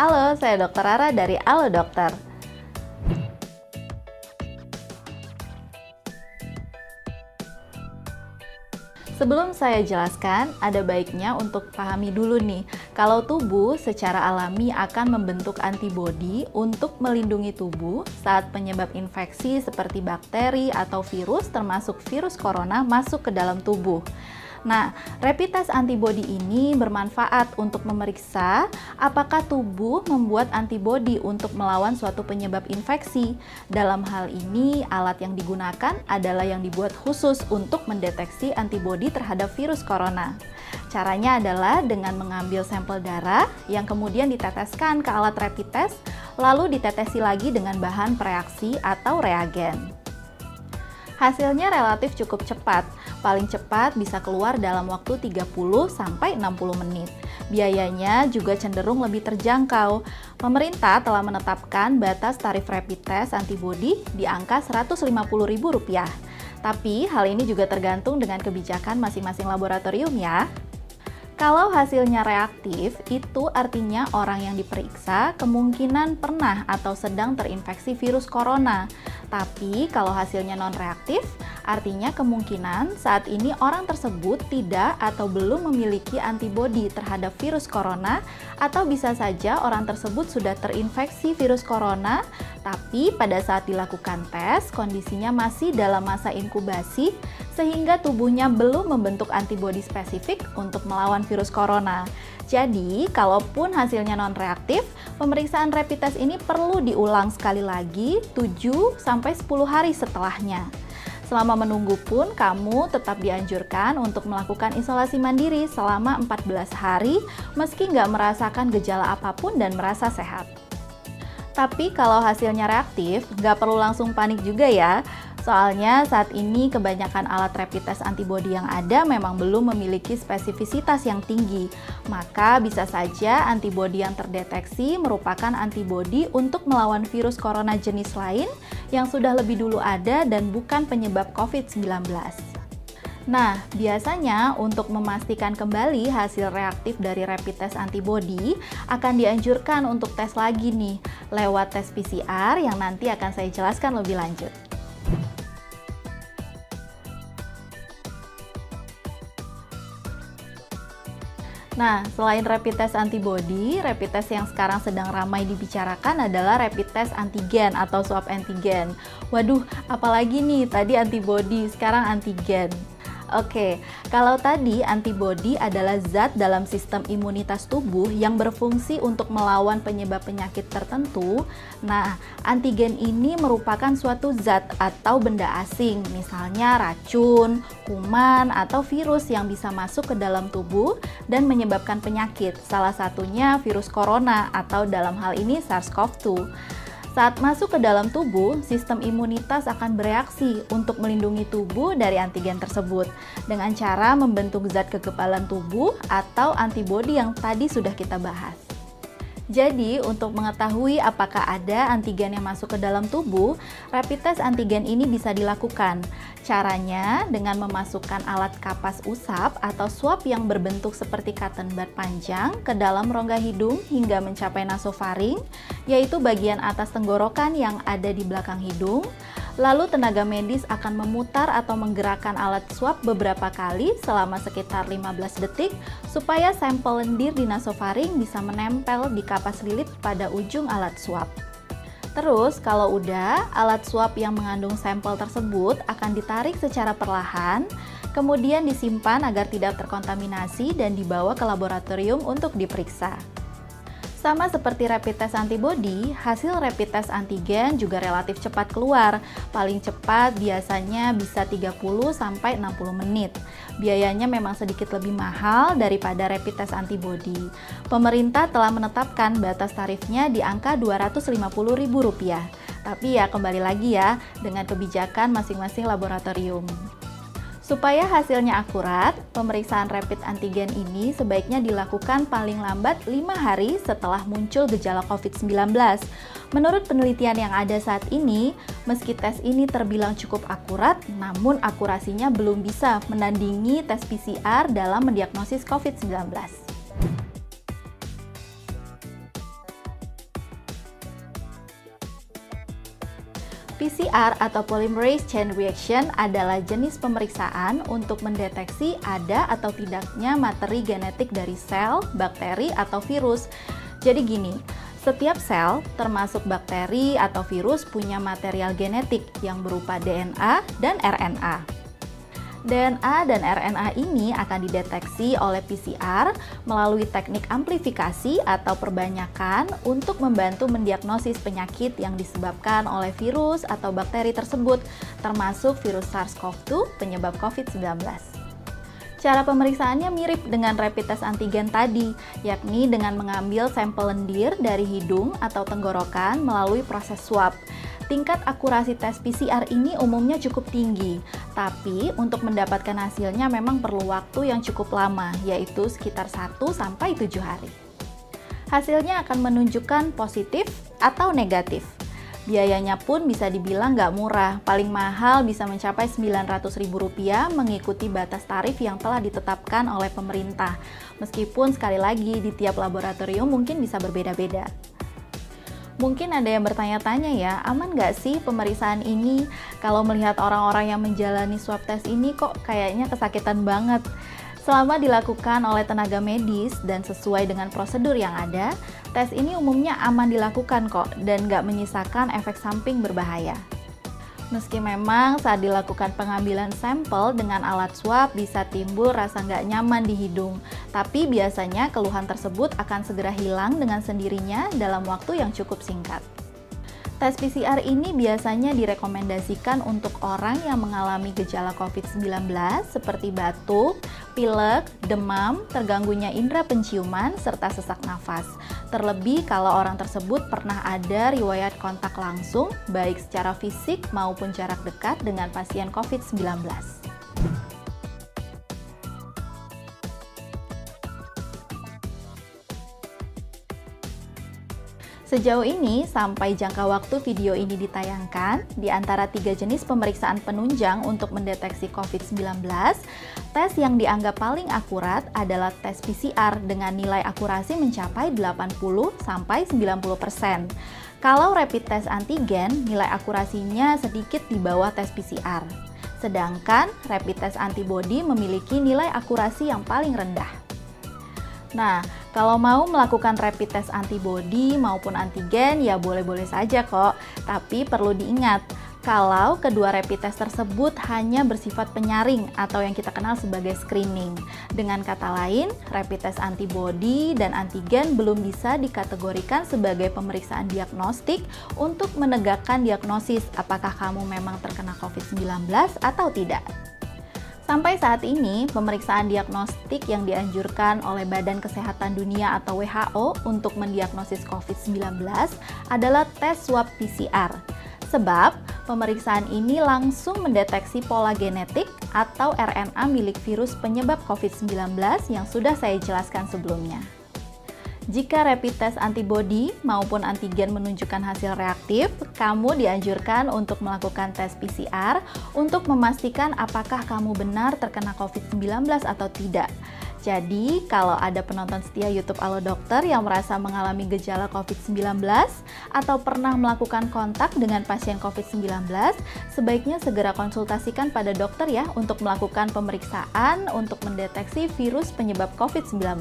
Halo, saya Dr. Rara dari Halo Dokter. Sebelum saya jelaskan, ada baiknya untuk pahami dulu nih, kalau tubuh secara alami akan membentuk antibodi untuk melindungi tubuh saat penyebab infeksi seperti bakteri atau virus termasuk virus corona masuk ke dalam tubuh. Nah, rapid test antibodi ini bermanfaat untuk memeriksa apakah tubuh membuat antibodi untuk melawan suatu penyebab infeksi. Dalam hal ini, alat yang digunakan adalah yang dibuat khusus untuk mendeteksi antibodi terhadap virus corona. Caranya adalah dengan mengambil sampel darah yang kemudian diteteskan ke alat rapid test, lalu ditetesi lagi dengan bahan preaksi atau reagen. Hasilnya relatif cukup cepat, paling cepat bisa keluar dalam waktu 30-60 menit. Biayanya juga cenderung lebih terjangkau. Pemerintah telah menetapkan batas tarif rapid test antibodi di angka Rp150.000. Tapi hal ini juga tergantung dengan kebijakan masing-masing laboratorium ya. Kalau hasilnya reaktif, itu artinya orang yang diperiksa kemungkinan pernah atau sedang terinfeksi virus corona. Tapi kalau hasilnya non-reaktif, artinya kemungkinan saat ini orang tersebut tidak atau belum memiliki antibodi terhadap virus corona, atau bisa saja orang tersebut sudah terinfeksi virus corona, tapi pada saat dilakukan tes, kondisinya masih dalam masa inkubasi, sehingga tubuhnya belum membentuk antibodi spesifik untuk melawan virus corona. Jadi, kalaupun hasilnya non-reaktif, pemeriksaan rapid test ini perlu diulang sekali lagi 7-10 hari setelahnya. Selama menunggu pun, kamu tetap dianjurkan untuk melakukan isolasi mandiri selama 14 hari meski nggak merasakan gejala apapun dan merasa sehat. Tapi kalau hasilnya reaktif, nggak perlu langsung panik juga ya. Soalnya saat ini kebanyakan alat rapid test antibodi yang ada memang belum memiliki spesifisitas yang tinggi. Maka bisa saja antibodi yang terdeteksi merupakan antibodi untuk melawan virus corona jenis lain yang sudah lebih dulu ada dan bukan penyebab COVID-19. Nah, biasanya untuk memastikan kembali hasil reaktif dari rapid test antibodi akan dianjurkan untuk tes lagi nih lewat tes PCR yang nanti akan saya jelaskan lebih lanjut. Nah, selain rapid test antibodi, rapid test yang sekarang sedang ramai dibicarakan adalah rapid test antigen atau swab antigen. Waduh, apalagi nih, tadi antibodi, sekarang antigen. Oke, kalau tadi antibodi adalah zat dalam sistem imunitas tubuh yang berfungsi untuk melawan penyebab penyakit tertentu. Nah, antigen ini merupakan suatu zat atau benda asing, misalnya racun, kuman, atau virus yang bisa masuk ke dalam tubuh dan menyebabkan penyakit. Salah satunya virus corona atau dalam hal ini SARS-CoV-2. Saat masuk ke dalam tubuh, sistem imunitas akan bereaksi untuk melindungi tubuh dari antigen tersebut dengan cara membentuk zat kekebalan tubuh atau antibodi yang tadi sudah kita bahas. Jadi, untuk mengetahui apakah ada antigen yang masuk ke dalam tubuh, rapid test antigen ini bisa dilakukan. Caranya dengan memasukkan alat kapas usap atau swab yang berbentuk seperti cotton bud panjang ke dalam rongga hidung hingga mencapai nasofaring, yaitu bagian atas tenggorokan yang ada di belakang hidung. Lalu tenaga medis akan memutar atau menggerakkan alat swab beberapa kali selama sekitar 15 detik supaya sampel lendir di nasofaring bisa menempel di kapas lilit pada ujung alat swab. Terus kalau udah, alat swab yang mengandung sampel tersebut akan ditarik secara perlahan, kemudian disimpan agar tidak terkontaminasi dan dibawa ke laboratorium untuk diperiksa. Sama seperti rapid test antibodi, hasil rapid test antigen juga relatif cepat keluar. Paling cepat biasanya bisa 30-60 menit. Biayanya memang sedikit lebih mahal daripada rapid test antibodi. Pemerintah telah menetapkan batas tarifnya di angka Rp250.000. Tapi ya kembali lagi ya, dengan kebijakan masing-masing laboratorium. Supaya hasilnya akurat, pemeriksaan rapid antigen ini sebaiknya dilakukan paling lambat 5 hari setelah muncul gejala COVID-19. Menurut penelitian yang ada saat ini, meski tes ini terbilang cukup akurat, namun akurasinya belum bisa menandingi tes PCR dalam mendiagnosis COVID-19. PCR atau Polymerase Chain Reaction adalah jenis pemeriksaan untuk mendeteksi ada atau tidaknya materi genetik dari sel, bakteri, atau virus. Jadi gini, setiap sel, termasuk bakteri atau virus, punya material genetik yang berupa DNA dan RNA. DNA dan RNA ini akan dideteksi oleh PCR melalui teknik amplifikasi atau perbanyakan untuk membantu mendiagnosis penyakit yang disebabkan oleh virus atau bakteri tersebut, termasuk virus SARS-CoV-2 penyebab COVID-19. Cara pemeriksaannya mirip dengan rapid test antigen tadi, yakni dengan mengambil sampel lendir dari hidung atau tenggorokan melalui proses swab. Tingkat akurasi tes PCR ini umumnya cukup tinggi, tapi untuk mendapatkan hasilnya memang perlu waktu yang cukup lama, yaitu sekitar 1-7 hari. Hasilnya akan menunjukkan positif atau negatif. Biayanya pun bisa dibilang nggak murah, paling mahal bisa mencapai Rp900.000 mengikuti batas tarif yang telah ditetapkan oleh pemerintah. Meskipun sekali lagi di tiap laboratorium mungkin bisa berbeda-beda. Mungkin ada yang bertanya-tanya ya, aman nggak sih pemeriksaan ini? Kalau melihat orang-orang yang menjalani swab test ini kok kayaknya kesakitan banget. Selama dilakukan oleh tenaga medis dan sesuai dengan prosedur yang ada, tes ini umumnya aman dilakukan kok dan nggak menyisakan efek samping berbahaya. Meski memang saat dilakukan pengambilan sampel dengan alat swab bisa timbul rasa nggak nyaman di hidung, tapi biasanya keluhan tersebut akan segera hilang dengan sendirinya dalam waktu yang cukup singkat. Tes PCR ini biasanya direkomendasikan untuk orang yang mengalami gejala COVID-19 seperti batuk, pilek, demam, terganggunya indera penciuman, serta sesak nafas. Terlebih kalau orang tersebut pernah ada riwayat kontak langsung, baik secara fisik maupun jarak dekat dengan pasien COVID-19. Sejauh ini, sampai jangka waktu video ini ditayangkan, di antara 3 jenis pemeriksaan penunjang untuk mendeteksi COVID-19, tes yang dianggap paling akurat adalah tes PCR dengan nilai akurasi mencapai 80-90%. Kalau rapid test antigen, nilai akurasinya sedikit di bawah tes PCR. Sedangkan rapid test antibody memiliki nilai akurasi yang paling rendah. Nah, kalau mau melakukan rapid test antibody maupun antigen ya boleh-boleh saja kok. Tapi perlu diingat, kalau kedua rapid test tersebut hanya bersifat penyaring atau yang kita kenal sebagai screening. Dengan kata lain, rapid test antibody dan antigen belum bisa dikategorikan sebagai pemeriksaan diagnostik untuk menegakkan diagnosis apakah kamu memang terkena COVID-19 atau tidak. Sampai saat ini, pemeriksaan diagnostik yang dianjurkan oleh Badan Kesehatan Dunia atau WHO untuk mendiagnosis COVID-19 adalah tes swab PCR. Sebab, pemeriksaan ini langsung mendeteksi pola genetik atau RNA milik virus penyebab COVID-19 yang sudah saya jelaskan sebelumnya. Jika rapid test antibody maupun antigen menunjukkan hasil reaktif, kamu dianjurkan untuk melakukan tes PCR untuk memastikan apakah kamu benar terkena COVID-19 atau tidak. Jadi, kalau ada penonton setia YouTube Halo Dokter yang merasa mengalami gejala COVID-19 atau pernah melakukan kontak dengan pasien COVID-19, sebaiknya segera konsultasikan pada dokter ya untuk melakukan pemeriksaan untuk mendeteksi virus penyebab COVID-19.